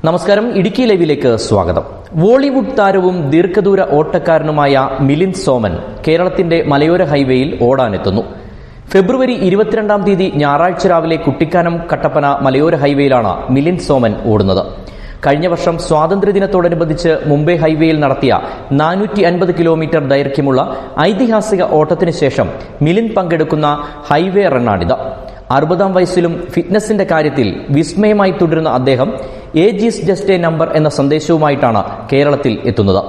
നമസ്കാരം, ഇടുക്കി ലൈവിലേക്ക് സ്വാഗതം. ബോളിവുഡ് താരവും ദീർഘദൂര ഓട്ടക്കാരനുമായ മിലിന്ദ് സോമൻ കേരളത്തിന്റെ മലയോര ഹൈവേയിൽ ഓടാനെത്തുന്നു. ഫെബ്രുവരി 22-ാം തീയതി ഞായറാഴ്ച രാവിലെ കുട്ടിക്കാനം കട്ടപ്പന മലയോര ഹൈവേയിലാണ് മിലിന്ദ് സോമൻ ഓടുന്നത്. കഴിഞ്ഞ വർഷം സ്വാതന്ത്ര്യദിനത്തോടനുബന്ധിച്ച് മുംബൈ ഹൈവേയിൽ നടത്തിയ 450 കിലോമീറ്റർ ദൈർഘ്യമുള്ള ഐതിഹാസിക ഓട്ടത്തിന് ശേഷം മിലിന്ദ് പങ്കെടുക്കുന്ന ഹൈവേ റണ്ണാണിത്. 60-ാം വയസ്സിലും ഫിറ്റ്നസിന്റെ കാര്യത്തിൽ വിസ്മയമായി തുടരുന്ന അദ്ദേഹം age is just A number എന്ന സന്ദേശവുമായിട്ടാണ് കേരളത്തിൽ എത്തുന്നത്.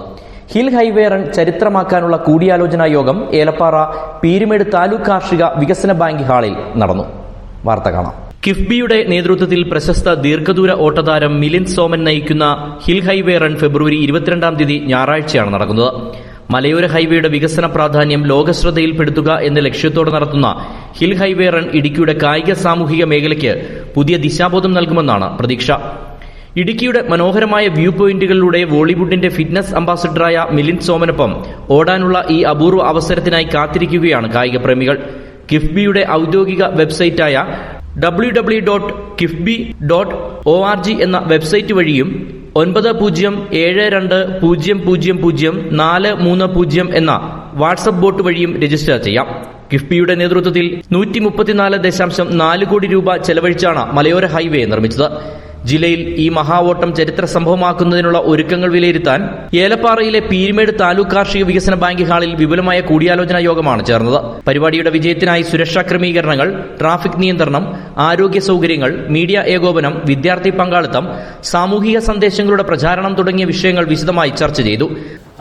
ഹിൽ ഹൈവേ റൺ ചരിത്രമാക്കാനുള്ള കൂടിയാലോചനാ യോഗം ഏലപ്പാറ പീരുമേട് താലൂക്ക് കാർഷിക വികസന ബാങ്ക് ഹാളിൽ നടന്നു. വാർത്ത കാണാം. കിഫ്ബിയുടെ നേതൃത്വത്തിൽ പ്രശസ്ത ദീർഘദൂര ഓട്ടതാരം മിലിന്ദ് സോമൻ നയിക്കുന്ന ഹിൽ ഹൈവേ റൺ ഫെബ്രുവരി 22-ാം തീയതി ഞായറാഴ്ചയാണ് നടക്കുന്നത്. മലയോര ഹൈവേയുടെ വികസന പ്രാധാന്യം ലോകശ്രദ്ധയിൽപ്പെടുത്തുക എന്ന ലക്ഷ്യത്തോടെ നടത്തുന്ന ഹിൽ ഹൈവേ റൺ ഇടുക്കിയുടെ കായിക സാമൂഹിക മേഖലയ്ക്ക് പുതിയ ദിശാബോധം നൽകുമെന്നാണ് പ്രതീക്ഷ. ഇടുക്കിയുടെ മനോഹരമായ വ്യൂ പോയിന്റുകളിലൂടെ ബോളിവുഡിന്റെ ഫിറ്റ്നസ് അംബാസിഡറായ മിലിന്ദ് സോമനൊപ്പം ഓടാനുള്ള ഈ അപൂർവ അവസരത്തിനായി കാത്തിരിക്കുകയാണ് കായിക പ്രേമികൾ. കിഫ്ബിയുടെ ഔദ്യോഗിക വെബ്സൈറ്റായ www.kifbi.org എന്ന വെബ്സൈറ്റ് വഴിയും 9072000430 എന്ന വാട്സ്ആപ്പ് ബോട്ട് വഴിയും രജിസ്റ്റർ ചെയ്യാം. കിഫ്ബിയുടെ നേതൃത്വത്തിൽ 134.4 കോടി രൂപ ചെലവഴിച്ചാണ് മലയോര ഹൈവേ നിർമ്മിച്ചത്. ജില്ലയിൽ ഈ മഹാ ഓട്ടം ചരിത്ര സംഭവമാക്കുന്നതിനുള്ള ഒരുക്കങ്ങൾ വിലയിരുത്താൻ ഏലപ്പാറയിലെ പീരുമേട് താലൂക്ക് കാർഷിക വികസന ബാങ്ക് ഹാളിൽ വിപുലമായ കൂടിയാലോചനാ യോഗമാണ് ചേർന്നത്. പരിപാടിയുടെ വിജയത്തിനായി സുരക്ഷാ ക്രമീകരണങ്ങൾ, ട്രാഫിക് നിയന്ത്രണം, ആരോഗ്യ സൌകര്യങ്ങൾ, മീഡിയ ഏകോപനം, വിദ്യാർത്ഥി പങ്കാളിത്തം, സാമൂഹിക സന്ദേശങ്ങളുടെ പ്രചാരണം തുടങ്ങിയ വിഷയങ്ങൾ വിശദമായി ചർച്ച ചെയ്തു.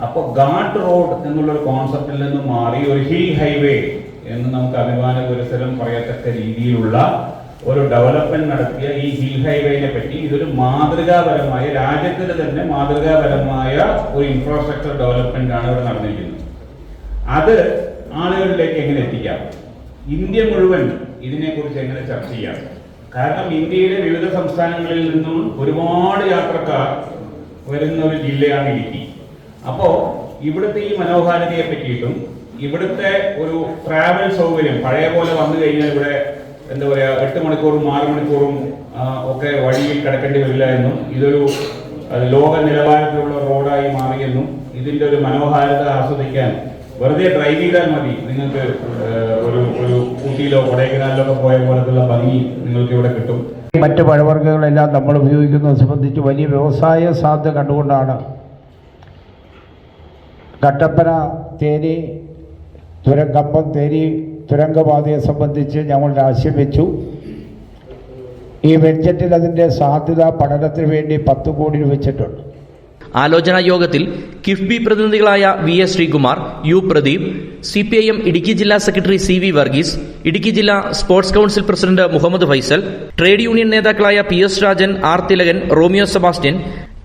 അപ്പോൾ ഗാർഡ് റോഡ് എന്നുള്ള ഒരു കോൺസെപ്റ്റിൽ നിന്ന് മാറി ഒരു ഹിൽ ഹൈവേ എന്ന് നമുക്ക് അഭിമാന പുരസ്സരം പറയത്തക്ക രീതിയിലുള്ള ഒരു ഡെവലപ്മെന്റ് നടത്തിയ ഈ ഹിൽ ഹൈവേനെ പറ്റി ഇതൊരു മാതൃകാപരമായ, രാജ്യത്തിന് തന്നെ മാതൃകാപരമായ ഒരു ഇൻഫ്രാസ്ട്രക്ചർ ഡെവലപ്മെന്റ് ആണ് ഇവിടെ നടന്നിരിക്കുന്നത്. അത് ആളുകളിലേക്ക് എങ്ങനെ എത്തിക്കാം, ഇന്ത്യ മുഴുവൻ ഇതിനെക്കുറിച്ച് എങ്ങനെ ചർച്ച ചെയ്യാം. കാരണം ഇന്ത്യയിലെ വിവിധ സംസ്ഥാനങ്ങളിൽ നിന്നും ഒരുപാട് യാത്രക്കാർ വരുന്ന ഒരു ജില്ലയാണ് ഇടുക്കി. അപ്പോൾ ഇവിടുത്തെ ഈ മനോഹാരിതയെ പറ്റിയിട്ടും ഇവിടുത്തെ ഒരു ട്രാവൽ സൗകര്യം പഴയ പോലെ വന്നു കഴിഞ്ഞാൽ ഇവിടെ എന്താ പറയുക 8 മണിക്കൂറും 6 മണിക്കൂറും ഒക്കെ വഴിയിൽ കിടക്കേണ്ടി വരില്ല എന്നും ഇതൊരു ലോക നിലവാരത്തിലുള്ള റോഡായി മാറിയെന്നും ഇതിന്റെ ഒരു മനോഹാരിത ആസ്വദിക്കാൻ വെറുതെ ഡ്രൈവ് ചെയ്താൽ മതി, നിങ്ങൾക്ക് ഒരു ഊട്ടിയിലോ കൊടൈക്കനാലിലോ ഒക്കെ പോയ പോലത്തുള്ള ഭംഗി നിങ്ങൾക്ക് ഇവിടെ കിട്ടും. മറ്റ് പഴവർഗ്ഗങ്ങളെല്ലാം നമ്മൾ ഉപയോഗിക്കുന്നത് സംബന്ധിച്ച് വലിയ വ്യവസായ സാധ്യത കണ്ടുകൊണ്ടാണ് കട്ടപ്പന തേനി കമ്പം തേനി തുരങ്കപാതയെ സംബന്ധിച്ച് ഞങ്ങളുടെ ആശയം വെച്ചു. ഈ ബഡ്ജറ്റിൽ അതിൻ്റെ സാധ്യത പഠനത്തിന് വേണ്ടി 10 കോടി രൂപ വെച്ചിട്ടുണ്ട്. ആലോചനാ യോഗത്തിൽ KIIFB പ്രതിനിധികളായ VS Sreekumar, U Pradeep, CPIM Idukki ജില്ലാ സെക്രട്ടറി CV വർഗീസ്, ഇടുക്കി ജില്ലാ sports council president Muhammad Faisal, trade union നേതാക്കളായ PS Rajan, R Thilakan, Romeo Sebastian,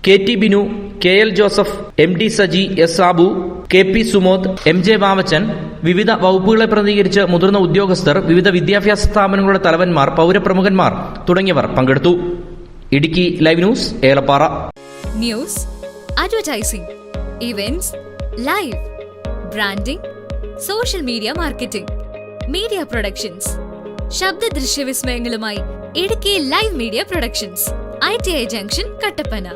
KT Binu, KL Joseph, MD Saji, S Sabu, KP Sumod, MJ Vavachan, വിവിധ വകുപ്പുകളെ പ്രതിനിധീകരിച്ച് മുതിർന്ന ഉദ്യോഗസ്ഥർ, വിവിധ വിദ്യാഭ്യാസ സ്ഥാപനങ്ങളുടെ തലവന്മാർ, പൗരപ്രമുഖന്മാർ തുടങ്ങിയവർ പങ്കെടുത്തു. Idukki live news, Elappara. News, advertising, events, live, branding, social media marketing, media productions, ശബ്ദ ദൃശ്യ വിസ്മയങ്ങളുമായി Idukki live media productions, ITI junction, Kattappana.